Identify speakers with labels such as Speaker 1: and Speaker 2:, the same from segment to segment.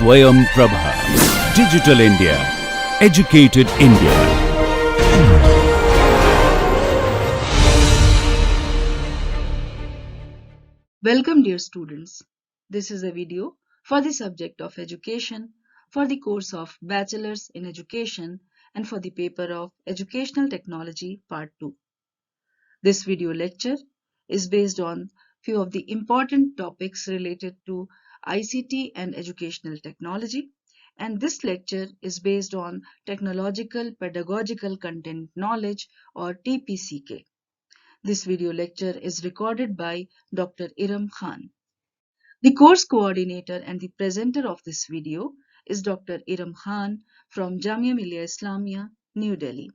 Speaker 1: Swayam Prabha. Digital India. Educated India.
Speaker 2: Welcome dear students. This is a video for the subject of education, for the course of Bachelor's in Education and for the paper of Educational Technology Part 2. This video lecture is based on few of the important topics related to ICT and educational technology, and this lecture is based on Technological Pedagogical Content Knowledge or TPCK. This video lecture is recorded by Dr. Iram Khan. The course coordinator and the presenter of this video is Dr. Iram Khan from Jamia Millia Islamia, New Delhi.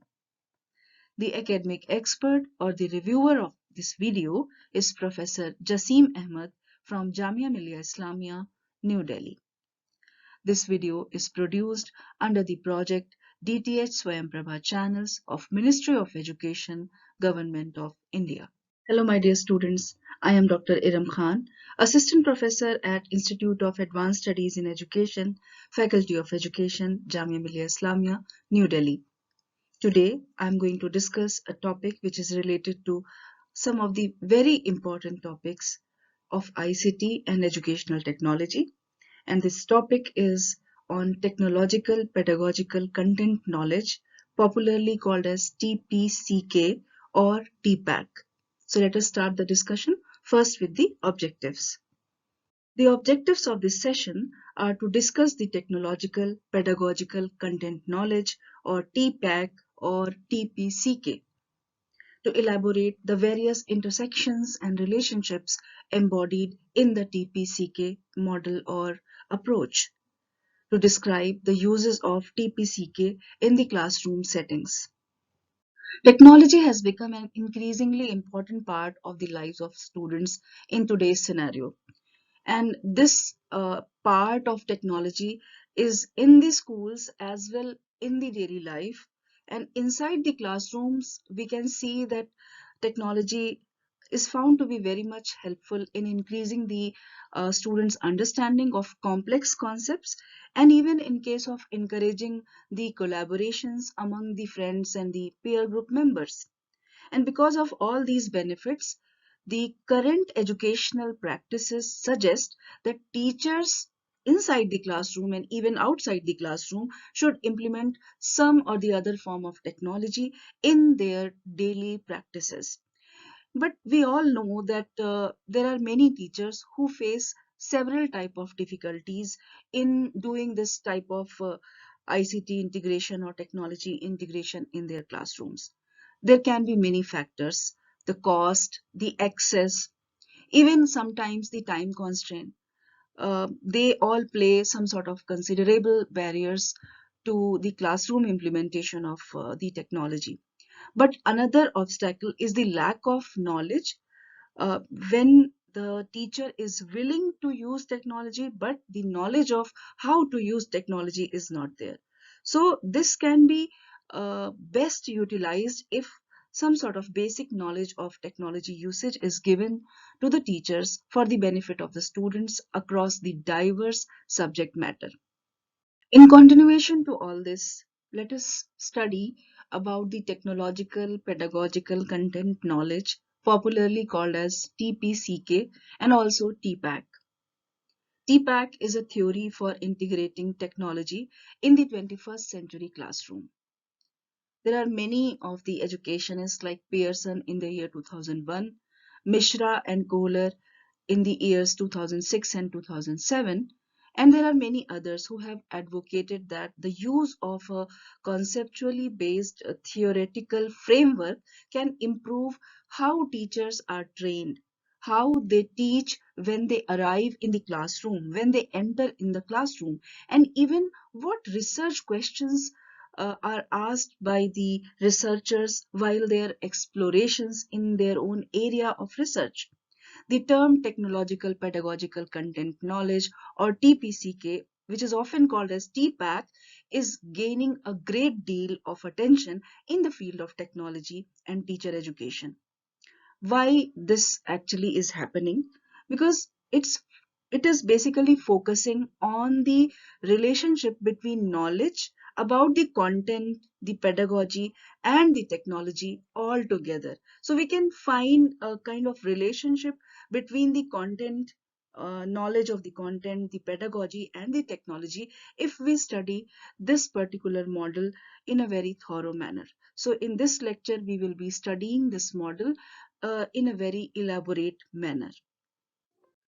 Speaker 2: The academic expert or the reviewer of this video is Professor Jasim Ahmed from Jamia Millia Islamia, New Delhi. This video is produced under the project DTH Swayamprabha channels of Ministry of Education, Government of India. Hello my dear students, I am Dr. Iram Khan, Assistant Professor at Institute of Advanced Studies in Education, Faculty of Education, Jamia Millia Islamia, New Delhi. Today I am going to discuss a topic which is related to some of the very important topics of ICT and educational technology, and this topic is on Technological Pedagogical Content Knowledge, popularly called as TPCK or TPACK. So let us start the discussion first with the objectives. The objectives of this session are to discuss the Technological Pedagogical Content Knowledge or TPACK or TPCK, to elaborate the various intersections and relationships embodied in the TPCK model or approach, to describe the uses of TPCK in the classroom settings. Technology has become an increasingly important part of the lives of students in today's scenario. And this part of technology is in the schools as well in the daily life. And inside the classrooms, we can see that technology is found to be very much helpful in increasing the students' understanding of complex concepts, and even in case of encouraging the collaborations among the friends and the peer group members. And because of all these benefits, the current educational practices suggest that teachers inside the classroom and even outside the classroom should implement some or the other form of technology in their daily practices. But we all know that there are many teachers who face several type of difficulties in doing this type of ICT integration or technology integration in their classrooms. There can be many factors: the cost, the access, even sometimes the time constraint. They all play some sort of considerable barriers to the classroom implementation of the technology. But another obstacle is the lack of knowledge. When the teacher is willing to use technology, but the knowledge of how to use technology is not there. So this can be best utilized if some sort of basic knowledge of technology usage is given to the teachers for the benefit of the students across the diverse subject matter. In continuation to all this, let us study about the technological pedagogical content knowledge, popularly called as TPCK and also TPACK. TPACK is a theory for integrating technology in the 21st century classroom. There are many of the educationists like Pearson in the year 2001, Mishra and Kohler in the years 2006 and 2007, and there are many others who have advocated that the use of a conceptually based theoretical framework can improve how teachers are trained, how they teach when they arrive in the classroom, when they enter in the classroom, and even what research questions are asked by the researchers while their explorations in their own area of research. The term technological pedagogical content knowledge or TPCK, which is often called as TPACK, is gaining a great deal of attention in the field of technology and teacher education. Why this actually is happening? Because it's It is basically focusing on the relationship between knowledge about the content, the pedagogy, and the technology all together. So we can find a kind of relationship between the content, knowledge of the content, the pedagogy, and the technology if we study this particular model in a very thorough manner. So in this lecture, we will be studying this model in a very elaborate manner.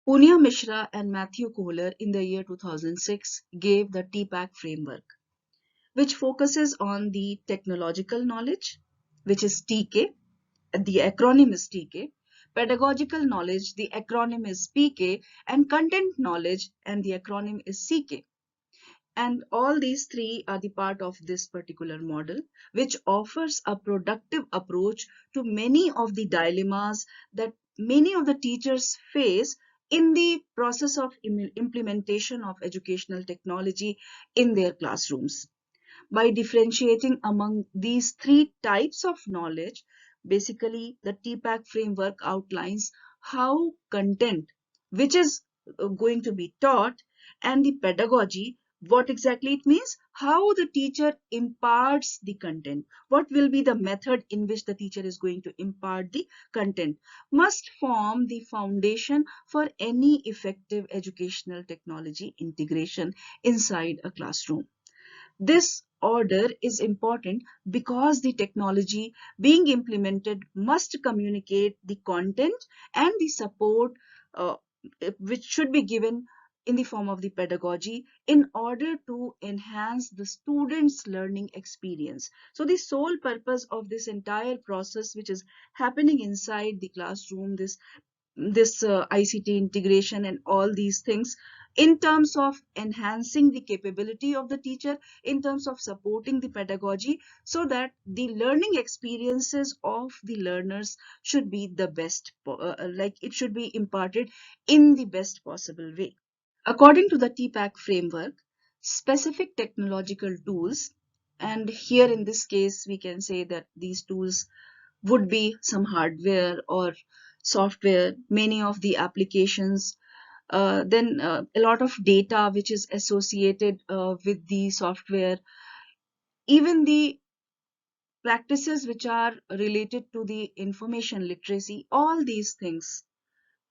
Speaker 2: Punya Mishra and Matthew Kohler in the year 2006 gave the TPACK framework, which focuses on the technological knowledge, which is TK, the acronym is TK, pedagogical knowledge, the acronym is PK, and content knowledge, and the acronym is CK. And all these three are the part of this particular model, which offers a productive approach to many of the dilemmas that many of the teachers face in the process of implementation of educational technology in their classrooms. By differentiating among these three types of knowledge, basically the TPACK framework outlines how content, which is going to be taught, and the pedagogy, what exactly it means, how the teacher imparts the content, what will be the method in which the teacher is going to impart the content, must form the foundation for any effective educational technology integration inside a classroom. This order is important because the technology being implemented must communicate the content and the support uh, which should be given in the form of the pedagogy in order to enhance the students' learning experience. So the sole purpose of this entire process which is happening inside the classroom, this ICT integration and all these things in terms of enhancing the capability of the teacher, in terms of supporting the pedagogy, so that the learning experiences of the learners should be the best, like it should be imparted in the best possible way. According to the TPACK framework, specific technological tools, and here in this case, we can say that these tools would be some hardware or software, many of the applications, then a lot of data which is associated with the software, even the practices which are related to the information literacy, all these things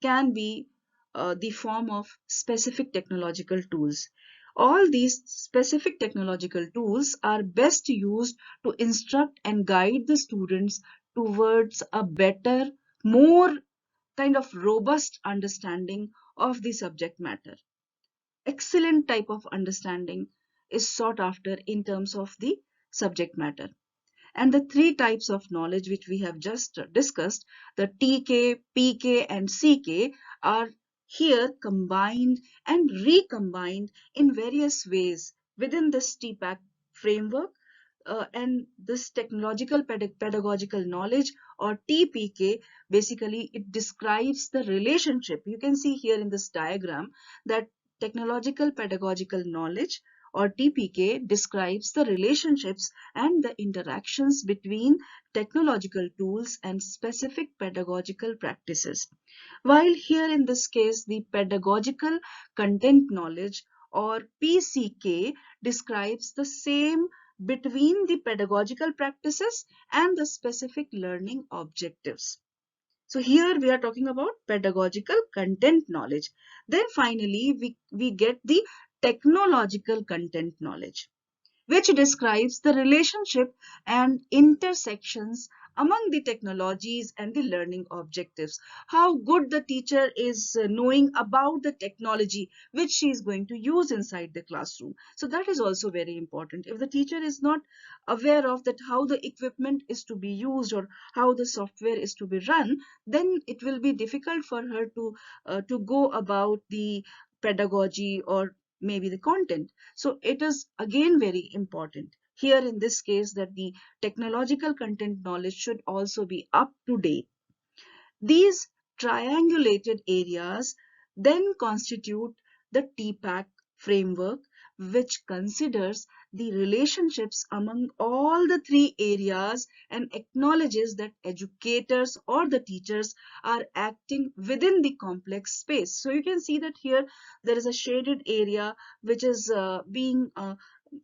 Speaker 2: can be the form of specific technological tools. All these specific technological tools are best used to instruct and guide the students towards a better, more kind of robust understanding of the subject matter. Excellent type of understanding is sought after in terms of the subject matter. And the three types of knowledge which we have just discussed, the TK, PK, and CK, are here combined and recombined in various ways within this TPACK framework. And this technological pedagogical knowledge, or TPK, basically it describes the relationship. You can see here in this diagram that technological pedagogical knowledge, or TPK, describes the relationships and the interactions between technological tools and specific pedagogical practices. While here in this case, the pedagogical content knowledge, or PCK, describes the same between the pedagogical practices and the specific learning objectives. So here we are talking about pedagogical content knowledge. Then finally, we get the technological content knowledge, which describes the relationship and intersections among the technologies and the learning objectives. How good the teacher is knowing about the technology which she is going to use inside the classroom. So that is also very important. If the teacher is not aware of that how the equipment is to be used or how the software is to be run, then it will be difficult for her to go about the pedagogy or maybe the content. So it is again very important here in this case that the technological content knowledge should also be up to date. These triangulated areas then constitute the TPACK framework, which considers the relationships among all the three areas and acknowledges that educators or the teachers are acting within the complex space. So you can see that here there is a shaded area which is being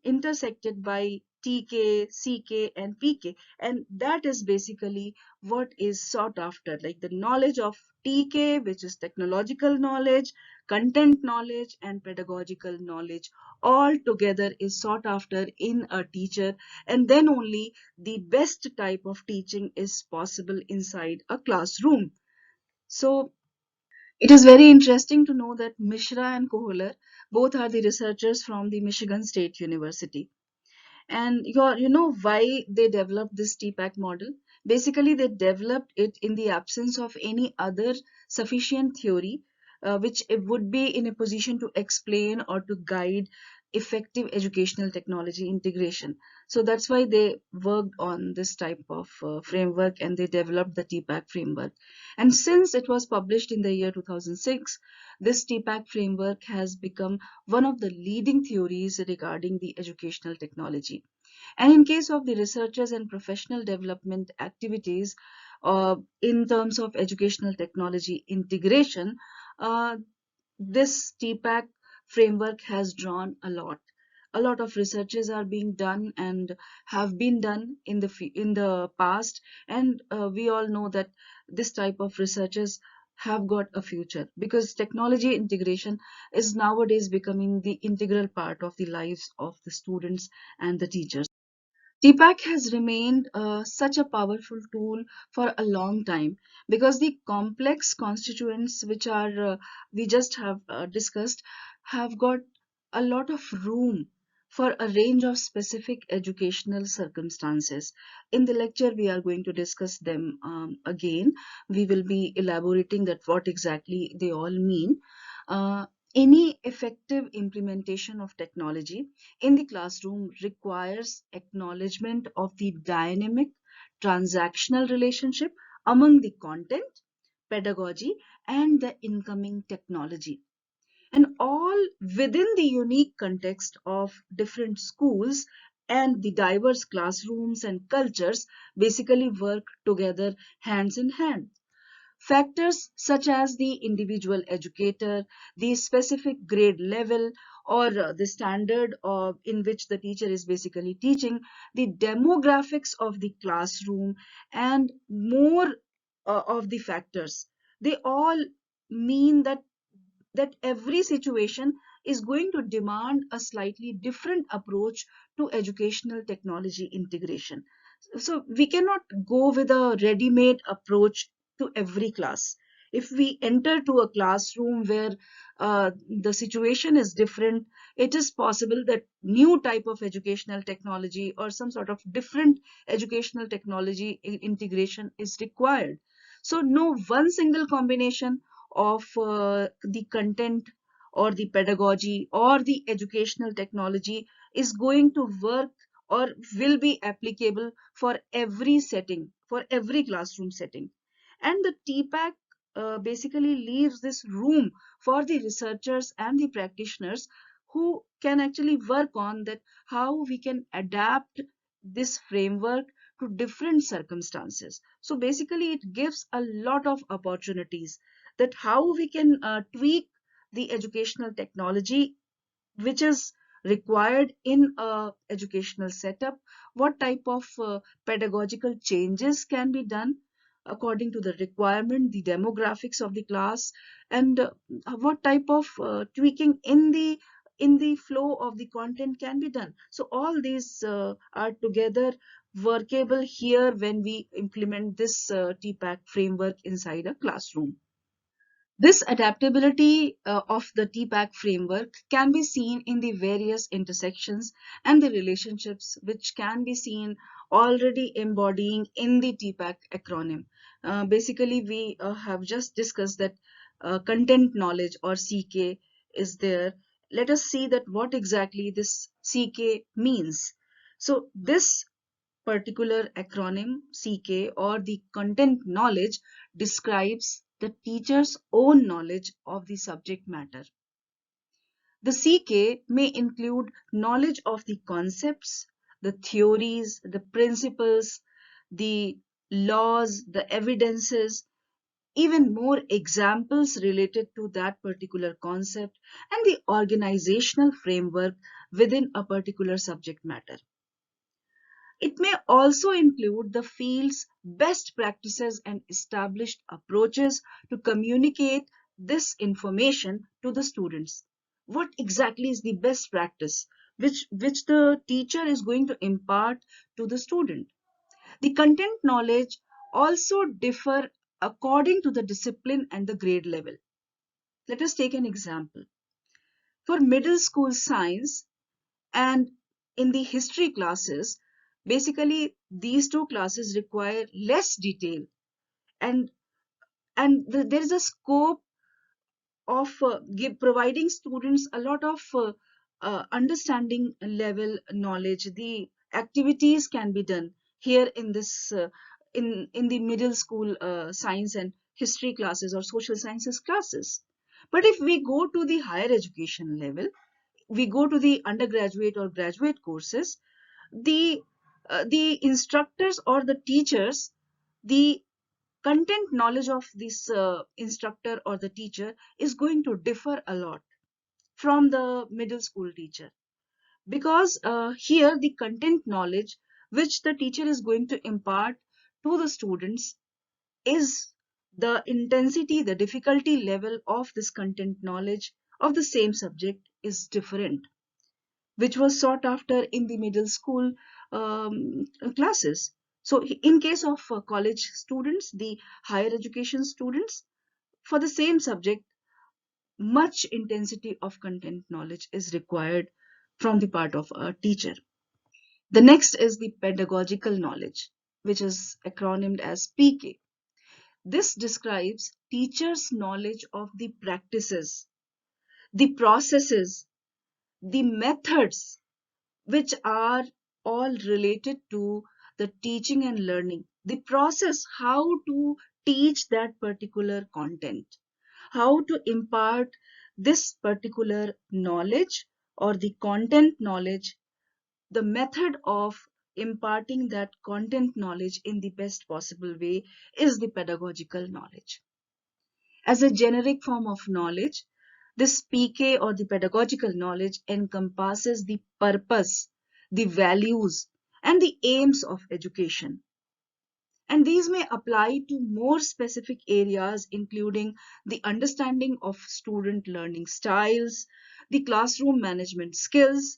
Speaker 2: intersected by TK, CK, and PK, and that is basically what is sought after, like the knowledge of TK, which is technological knowledge, content knowledge, and pedagogical knowledge, all together is sought after in a teacher, and then only the best type of teaching is possible inside a classroom. So it is very interesting to know that Mishra and Kohler both are the researchers from the Michigan State University. And you know why they developed this TPACK model? Basically, they developed it in the absence of any other sufficient theory, which it would be in a position to explain or to guide effective educational technology integration. So that's why they worked on this type of framework, and they developed the TPACK framework. And since it was published in the year 2006, this TPACK framework has become one of the leading theories regarding the educational technology. And in case of the researchers and professional development activities in terms of educational technology integration, uh, this TPACK framework has drawn a lot. A lot of researches are being done and have been done in the past, and we all know that this type of researches have got a future because technology integration is nowadays becoming the integral part of the lives of the students and the teachers. TPAC has remained such a powerful tool for a long time because the complex constituents which are we just have discussed have got a lot of room for a range of specific educational circumstances. In the lecture, we are going to discuss them again. We will be elaborating that what exactly they all mean. Uh, any effective implementation of technology in the classroom requires acknowledgement of the dynamic transactional relationship among the content, pedagogy, and the incoming technology. And all within the unique context of different schools and the diverse classrooms and cultures basically work together hands in hand. Factors such as the individual educator, the specific grade level, or the standard in which the teacher is basically teaching, the demographics of the classroom, and more of the factors. They all mean that every situation is going to demand a slightly different approach to educational technology integration. So we cannot go with a ready-made approach to every class. If we enter to a classroom where the situation is different, it is possible that new type of educational technology or some sort of different educational technology integration is required. So no one single combination of the content or the pedagogy or the educational technology is going to work or will be applicable for every setting, for every classroom setting. And the TPAC basically leaves this room for the researchers and the practitioners who can actually work on that how we can adapt this framework to different circumstances. So basically it gives a lot of opportunities that how we can tweak the educational technology which is required in a educational setup, what type of pedagogical changes can be done according to the requirement, the demographics of the class, and what type of tweaking in the flow of the content can be done. So all these are together workable here when we implement this TPACK framework inside a classroom. This adaptability of the TPACK framework can be seen in the various intersections and the relationships which can be seen already embodying in the TPACK acronym. Basically, we have just discussed that content knowledge or CK is there. Let us see that what exactly this CK means. So this particular acronym CK or the content knowledge describes the teacher's own knowledge of the subject matter. The CK may include knowledge of the concepts, the theories, the principles, the laws, the evidences, even more examples related to that particular concept, and the organizational framework within a particular subject matter. It may also include the field's best practices and established approaches to communicate this information to the students. What exactly is the best practice which the teacher is going to impart to the student? The content knowledge also differ according to the discipline and the grade level. Let us take an example. For middle school science and in the history classes, basically these two classes require less detail, and there is a scope of providing students a lot of understanding level knowledge. The activities can be done here in this in the middle school science and history classes or social sciences classes. But if we go to the higher education level, we go to the undergraduate or graduate courses, the instructors or the teachers, the content knowledge of this instructor or the teacher is going to differ a lot from the middle school teacher, because here the content knowledge which the teacher is going to impart to the students is the intensity, the difficulty level of this content knowledge of the same subject is different, which was sought after in the middle school classes. So in case of college students, the higher education students, for the same subject, much intensity of content knowledge is required from the part of a teacher. The next is the pedagogical knowledge, which is acronymed as PK. This describes teachers' knowledge of the practices, the processes, the methods which are all related to the teaching and learning, the process, how to teach that particular content, how to impart this particular knowledge or the content knowledge, the method of imparting that content knowledge in the best possible way is the pedagogical knowledge. As a generic form of knowledge, this PK or the pedagogical knowledge encompasses the purpose, the values, and the aims of education. And these may apply to more specific areas, including the understanding of student learning styles, the classroom management skills,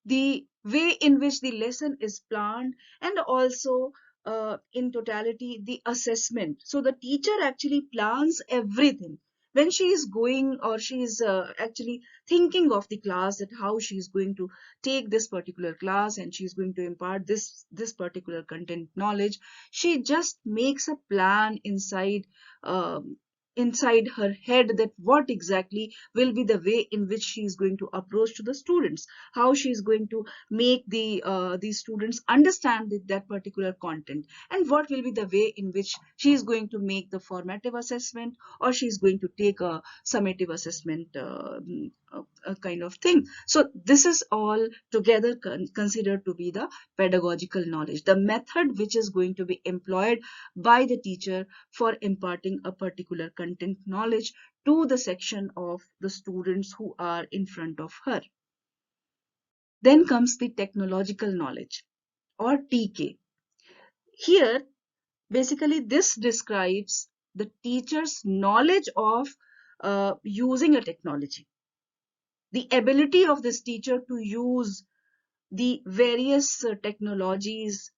Speaker 2: the way in which the lesson is planned, and also in totality the assessment. So the teacher actually plans everything when she is going, or she is actually thinking of the class, that how she is going to take this particular class and she is going to impart this particular content knowledge. She just makes a plan inside her head, that what exactly will be the way in which she is going to approach to the students, how she is going to make the students understand that particular content, and what will be the way in which she is going to make the formative assessment, or she is going to take a summative assessment kind of thing. So this is all together considered to be the pedagogical knowledge, the method which is going to be employed by the teacher for imparting a particular content knowledge to the section of the students who are in front of her. Then comes the technological knowledge, or TK. Here, basically, this describes the teacher's knowledge of using a technology, the ability of this teacher to use the various technologies,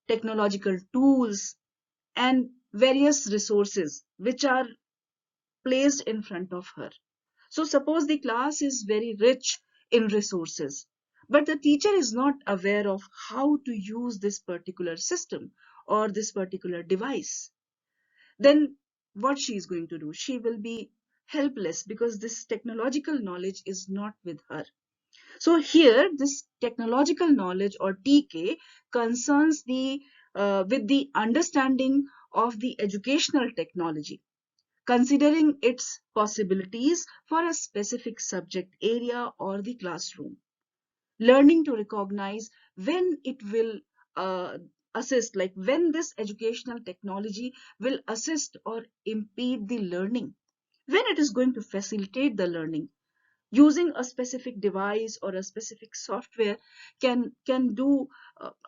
Speaker 2: technological tools, and various resources which are placed in front of her. So suppose the class is very rich in resources, but the teacher is not aware of how to use this particular system or this particular device. Then what she is going to do? She will be helpless because this technological knowledge is not with her. So here, this technological knowledge, or TK, concerns the with the understanding of the educational technology, considering its possibilities for a specific subject area or the classroom. Learning to recognize when it will uh, assist, like when this educational technology will assist or impede the learning, when it is going to facilitate the learning. Using a specific device or a specific software can do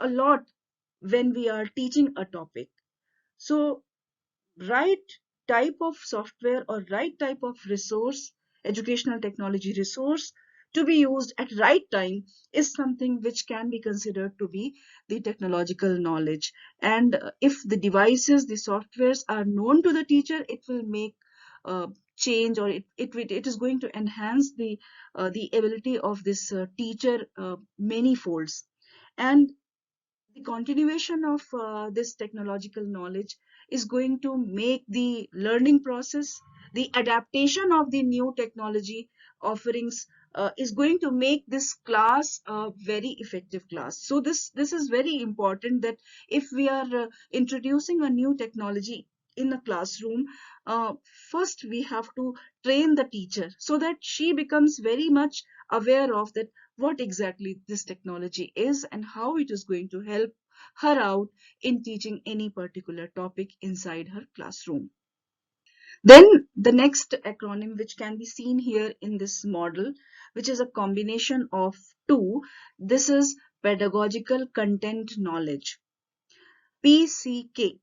Speaker 2: a lot when we are teaching a topic. So right type of software or right type of resource, educational technology resource, to be used at right time is something which can be considered to be the technological knowledge. And if the devices, the softwares are known to the teacher, it will make change, or it is going to enhance the ability of this teacher many folds. And the continuation of this technological knowledge is going to make the learning process, the adaptation of the new technology offerings is going to make this class a very effective class. So this is very important, that if we are introducing a new technology in a classroom, uh, first we have to train the teacher so that she becomes very much aware of that what exactly this technology is and how it is going to help her out in teaching any particular topic inside her classroom. Then the next acronym which can be seen here in this model, which is a combination of two, this is pedagogical content knowledge, PCK.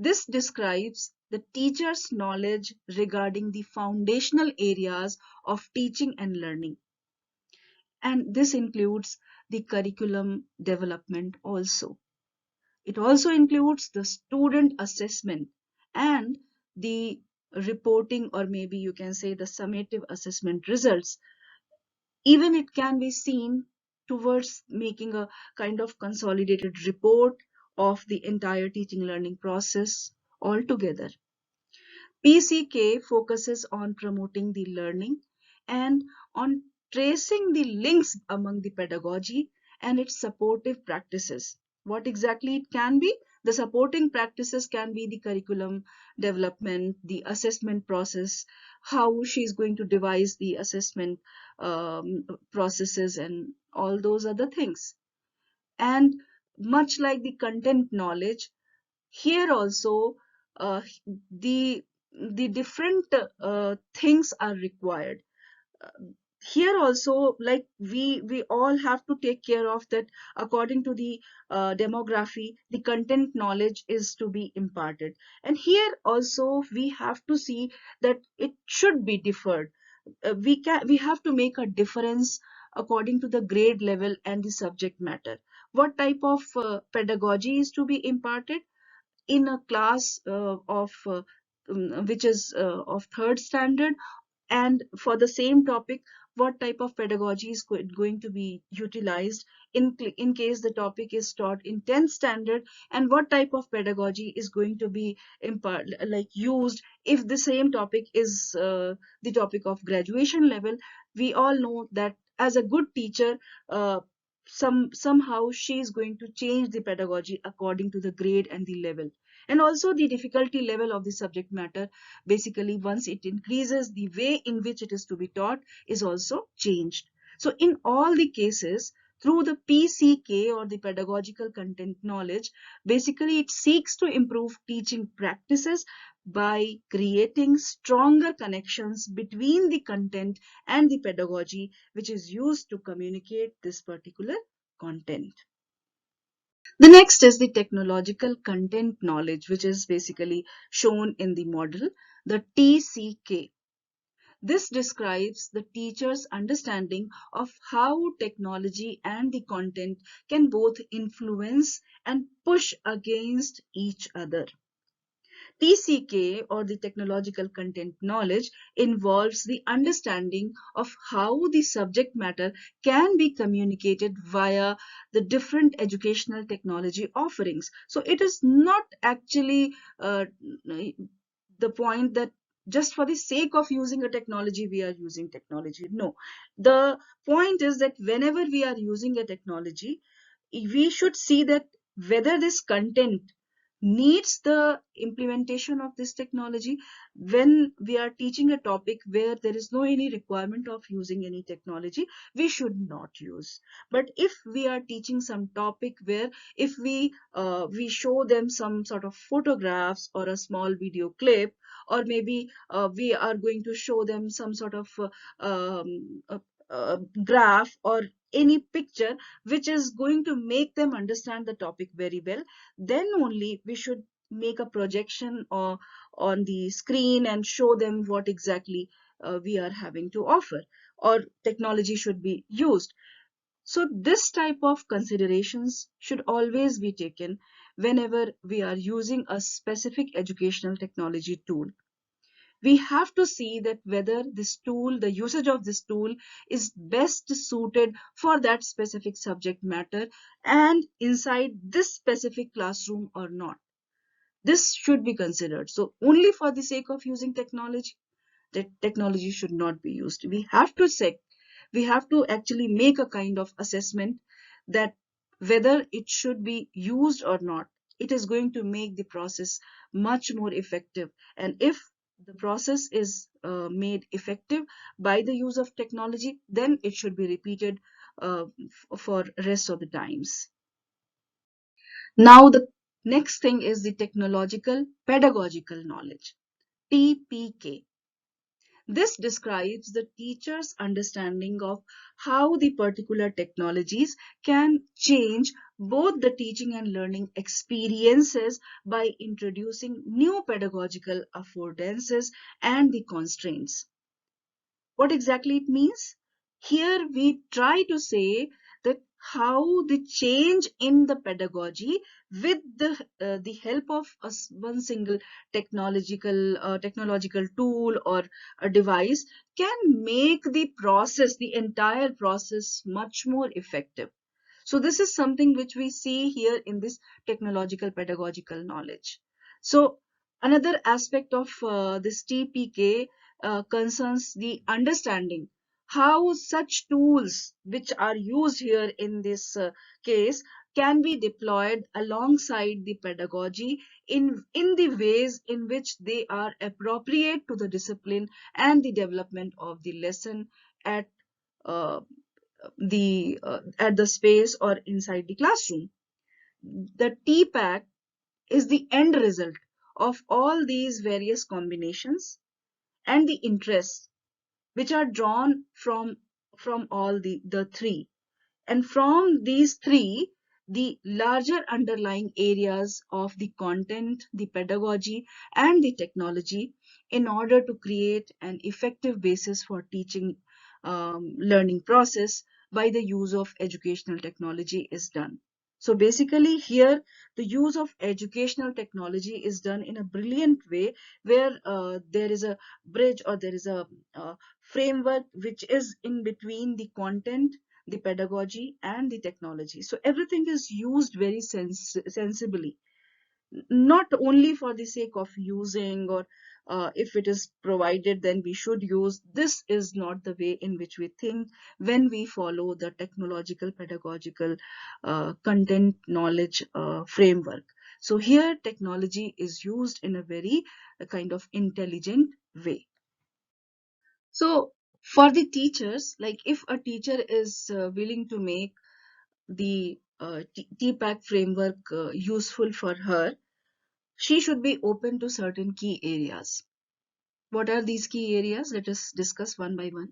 Speaker 2: This describes the teacher's knowledge regarding the foundational areas of teaching and learning. And this includes the curriculum development also. It also includes the student assessment and the reporting, or maybe you can say the summative assessment results. Even it can be seen towards making a kind of consolidated report of the entire teaching learning process altogether. PCK focuses on promoting the learning and on tracing the links among the pedagogy and its supportive practices. What exactly it can be? The supporting practices can be the curriculum development, the assessment process, how she is going to devise the assessment processes, and all those other things. And much like the content knowledge, here also the different things are required. Here also, like we all have to take care of that. According to the demography, the content knowledge is to be imparted, and here also we have to see that it should be differed. We have to make a difference according to the grade level and the subject matter. What type of pedagogy is to be imparted in a class of which is of third standard, and for the same topic, what type of pedagogy is going to be utilized in case the topic is taught in 10th standard, and what type of pedagogy is going to be used if the same topic is the topic of graduation level. We all know that as a good teacher, uh, somehow she is going to change the pedagogy according to the grade and the level, and also the difficulty level of the subject matter. Basically, once it increases, the way in which it is to be taught is also changed. So in all the cases, through the PCK, or the pedagogical content knowledge, basically it seeks to improve teaching practices by creating stronger connections between the content and the pedagogy which is used to communicate this particular content. The next is the technological content knowledge, which is basically shown in the model, the TCK. This describes the teacher's understanding of how technology and the content can both influence and push against each other. TCK, or the technological content knowledge, involves the understanding of how the subject matter can be communicated via the different educational technology offerings. So it is not actually the point that just for the sake of using a technology, we are using technology. No, the point is that whenever we are using a technology, we should see that whether this content needs the implementation of this technology. When we are teaching a topic where there is no any requirement of using any technology, we should not use. But if we are teaching some topic where if we show them some sort of photographs or a small video clip, or maybe we are going to show them some sort of um, uh, graph or any picture which is going to make them understand the topic very well, then only we should make a projection or on the screen and show them what exactly we are having to offer, or technology should be used. So this type of considerations should always be taken whenever we are using a specific educational technology tool. We have to see that whether this tool, the usage of this tool, is best suited for that specific subject matter and inside this specific classroom or not. This should be considered. So only for the sake of using technology, that technology should not be used. We have to actually make a kind of assessment that whether it should be used or not, it is going to make the process much more effective. And if the process is made effective by the use of technology, then it should be repeated for rest of the times. Now, the next thing is the technological pedagogical knowledge, TPK. This describes the teacher's understanding of how the particular technologies can change both the teaching and learning experiences by introducing new pedagogical affordances and the constraints. What exactly it means? Here we try to say that how the change in the pedagogy with the help of one single technological tool or a device can make the entire process much more effective. So this is something which we see here in this technological pedagogical knowledge. So another aspect of this TPK concerns the understanding how such tools which are used here in this case can be deployed alongside the pedagogy in the ways in which they are appropriate to the discipline and the development of the lesson at uh, at the space or inside the classroom. The TPACK is the end result of all these various combinations and the interests which are drawn from all the three. And from these three, the larger underlying areas of the content, the pedagogy, and the technology in order to create an effective basis for teaching learning process by the use of educational technology is done. So basically here the use of educational technology is done in a brilliant way where there is a bridge or there is a framework which is in between the content, the pedagogy and the technology. So everything is used very sensibly, not only for the sake of using or if it is provided then we should use. This is not the way in which we think when we follow the technological pedagogical content knowledge framework. So here technology is used in a very kind of intelligent way. So for the teachers, like if a teacher is willing to make the TPACK framework useful for her, she should be open to certain key areas. What are these key areas? Let us discuss one by one.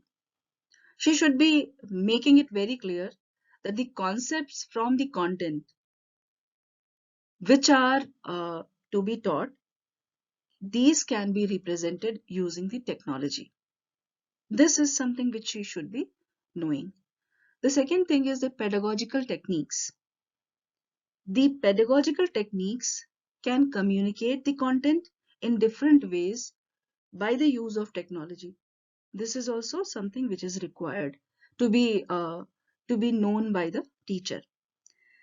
Speaker 2: She should be making it very clear that the concepts from the content which are to be taught, these can be represented using the technology. This is something which she should be knowing. The second thing is the pedagogical techniques. The pedagogical techniques can communicate the content in different ways by the use of technology. This is also something which is required to be known by the teacher.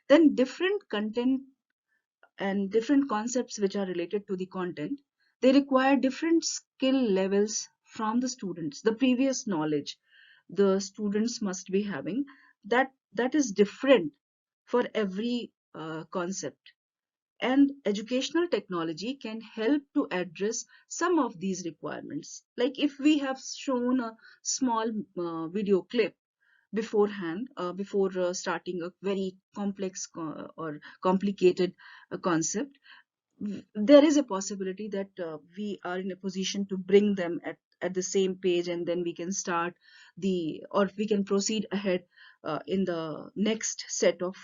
Speaker 2: Then different content and different concepts which are related to the content, they require different skill levels from the students. The previous knowledge the students must be having, that is different for every concept. And educational technology can help to address some of these requirements. Like if we have shown a small video clip beforehand, before starting a very complex or complicated concept, there is a possibility that we are in a position to bring them at the same page, and then we can start or we can proceed ahead in the next set of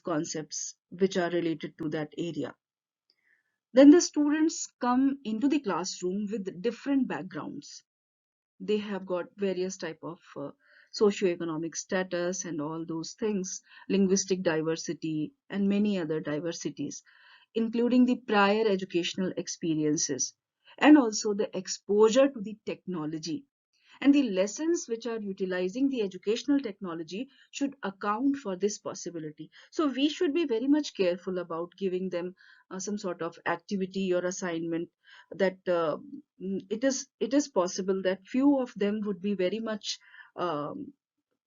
Speaker 2: concepts which are related to that area. Then the students come into the classroom with different backgrounds. They have got various type of socioeconomic status and all those things, linguistic diversity and many other diversities, including the prior educational experiences and also the exposure to the technology. And the lessons which are utilizing the educational technology should account for this possibility. So we should be very much careful about giving them some sort of activity or assignment that it is possible that few of them would be very much um,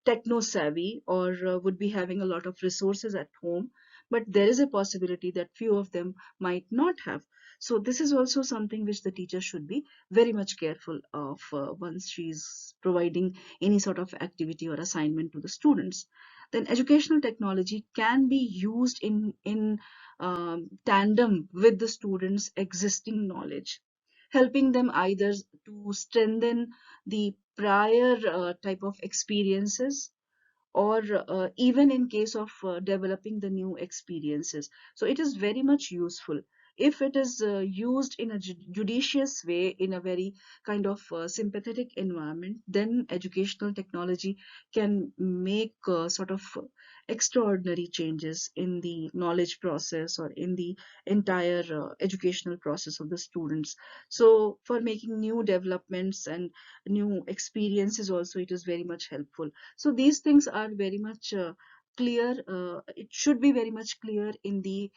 Speaker 2: techno savvy or would be having a lot of resources at home, but there is a possibility that few of them might not have. So this is also something which the teacher should be very much careful of once she's providing any sort of activity or assignment to the students. Then educational technology can be used in tandem with the students existing knowledge, helping them either to strengthen the prior type of experiences, or even in case of developing the new experiences. So it is very much useful if it is used in a judicious way, in a very kind of sympathetic environment. Then educational technology can make sort of extraordinary changes in the knowledge process or in the entire educational process of the students. So for making new developments and new experiences also, it is very much helpful. So these things are very much clear. It should be very much clear in the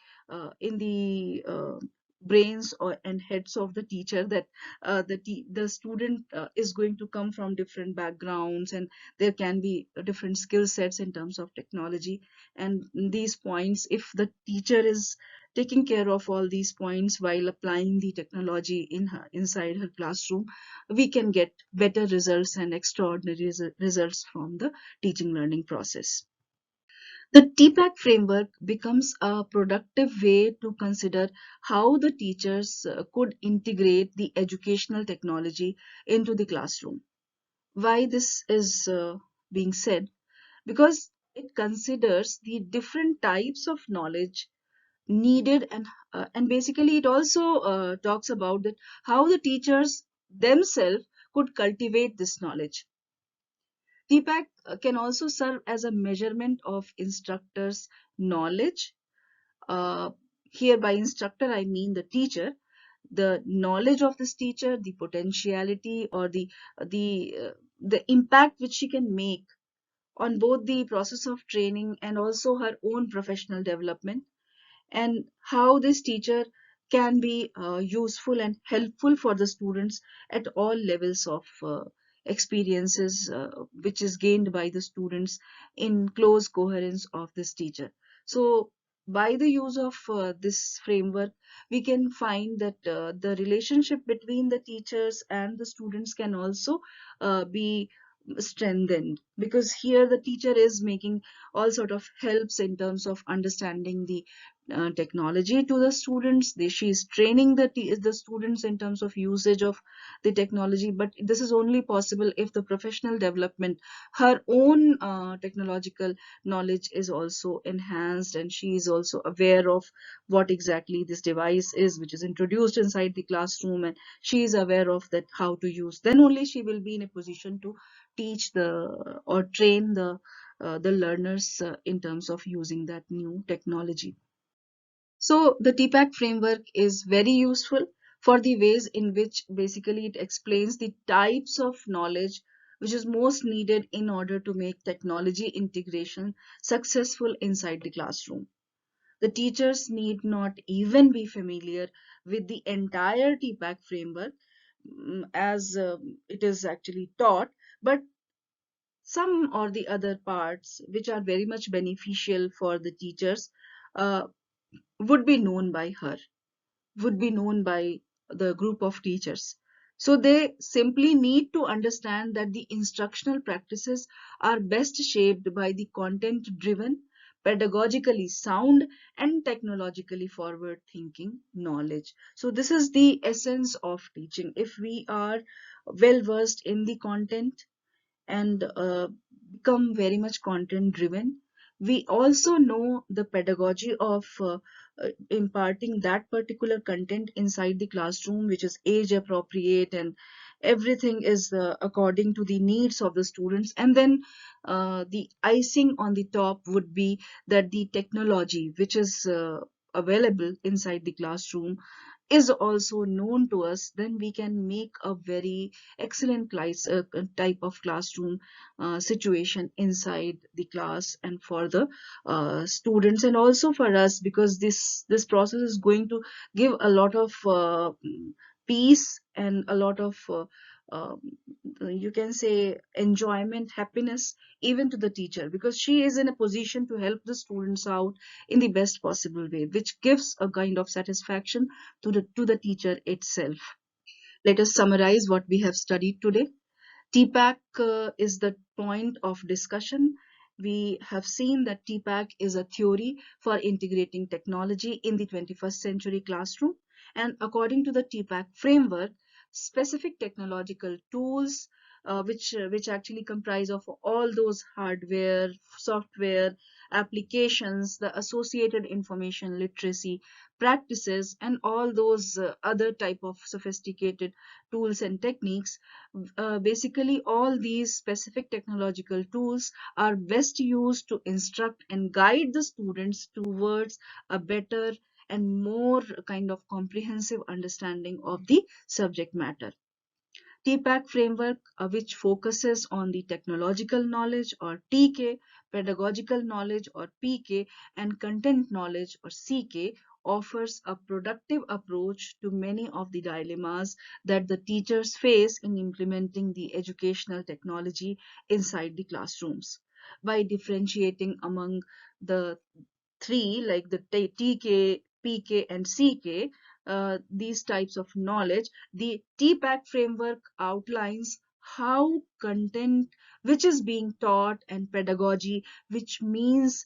Speaker 2: brains or and heads of the teacher that the student is going to come from different backgrounds, and there can be different skill sets in terms of technology. And these points, if the teacher is taking care of all these points while applying the technology inside her classroom, we can get better results and extraordinary results from the teaching learning process. The TPACK framework becomes a productive way to consider how the teachers could integrate the educational technology into the classroom. Why this is being said? Because it considers the different types of knowledge needed, and basically it also talks about that how the teachers themselves could cultivate this knowledge. TPAC can also serve as a measurement of instructors' knowledge. Uh, Here, by instructor, I mean the teacher, the knowledge of this teacher, the potentiality or the the impact which she can make on both the process of training and also her own professional development, and how this teacher can be useful and helpful for the students at all levels of experiences which is gained by the students in close coherence of this teacher. So by the use of this framework, we can find that the relationship between the teachers and the students can also be strengthened, because here the teacher is making all sort of helps in terms of understanding the technology to the students. She is training the students in terms of usage of the technology, but this is only possible if the professional development, her own technological knowledge is also enhanced, and she is also aware of what exactly this device is which is introduced inside the classroom, and she is aware of that how to use. Then only she will be in a position to teach the or train the learners in terms of using that new technology. So the TPACK framework is very useful for the ways in which basically it explains the types of knowledge which is most needed in order to make technology integration successful inside the classroom. The teachers need not even be familiar with the entire TPACK framework as it is actually taught, but some or the other parts which are very much beneficial for the teachers. Uh, would be known by her, would be known by the group of teachers. So they simply need to understand that the instructional practices are best shaped by the content driven, pedagogically sound, and technologically forward thinking knowledge. So this is the essence of teaching. If we are well versed in the content and become very much content driven. We also know the pedagogy of imparting that particular content inside the classroom, which is age appropriate, and everything is according to the needs of the students. And then the icing on the top would be that the technology which is available inside the classroom is also known to us. Then we can make a very excellent type of classroom situation inside the class and for the students and also for us, because this process is going to give a lot of peace and a lot of um, you can say enjoyment, happiness, even to the teacher, because she is in a position to help the students out in the best possible way, which gives a kind of satisfaction to the teacher itself. Let us summarize what we have studied today. TPACK is the point of discussion. We have seen that TPACK is a theory for integrating technology in the 21st century classroom. And according to the TPACK framework, specific technological tools, which actually comprise of all those hardware, software, applications, the associated information literacy practices, and all those other type of sophisticated tools and techniques. Basically, all these specific technological tools are best used to instruct and guide the students towards a better and more kind of comprehensive understanding of the subject matter. TPACK framework, which focuses on the technological knowledge or TK, pedagogical knowledge or PK, and content knowledge or CK, offers a productive approach to many of the dilemmas that the teachers face in implementing the educational technology inside the classrooms. By differentiating among the three, like the TK, PK, and CK, these types of knowledge, the TPACK framework outlines how content which is being taught and pedagogy, which means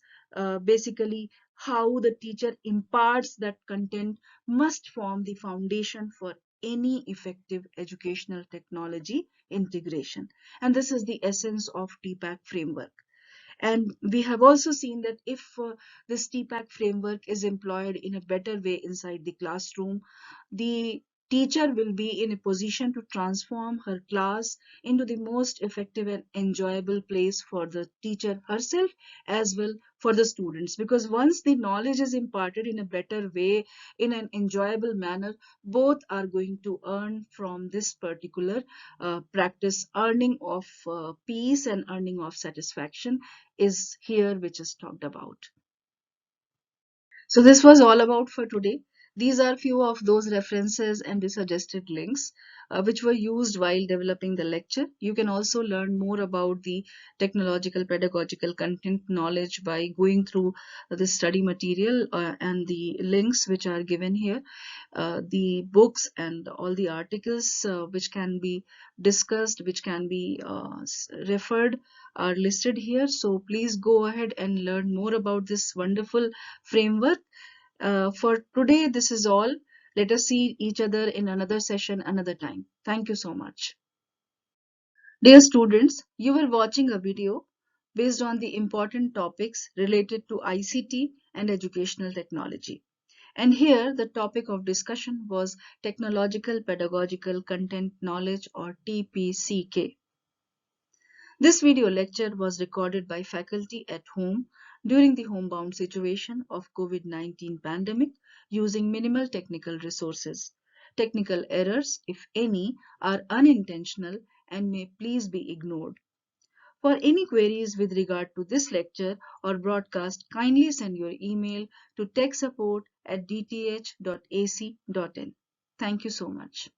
Speaker 2: basically how the teacher imparts that content, must form the foundation for any effective educational technology integration. And this is the essence of TPACK framework. And we have also seen that if this TPACK framework is employed in a better way inside the classroom, the teacher will be in a position to transform her class into the most effective and enjoyable place for the teacher herself as well for the students. Because once the knowledge is imparted in a better way, in an enjoyable manner, both are going to earn from this particular practice. Earning of peace and earning of satisfaction is here, which is talked about. So this was all about for today. These are few of those references and the suggested links which were used while developing the lecture. You can also learn more about the technological pedagogical content knowledge by going through the study material and the links which are given here. The books and all the articles which can be discussed, which can be referred, are listed here. So please go ahead and learn more about this wonderful framework. For today, this is all. Let us see each other in another session another time. Thank you so much. Dear students, you were watching a video based on the important topics related to ICT and educational technology. And here the topic of discussion was technological pedagogical content knowledge, or TPCK. This video lecture was recorded by faculty at home during the homebound situation of COVID-19 pandemic using minimal technical resources. Technical errors, if any, are unintentional and may please be ignored. For any queries with regard to this lecture or broadcast, kindly send your email to techsupport@dth.ac.in. Thank you so much.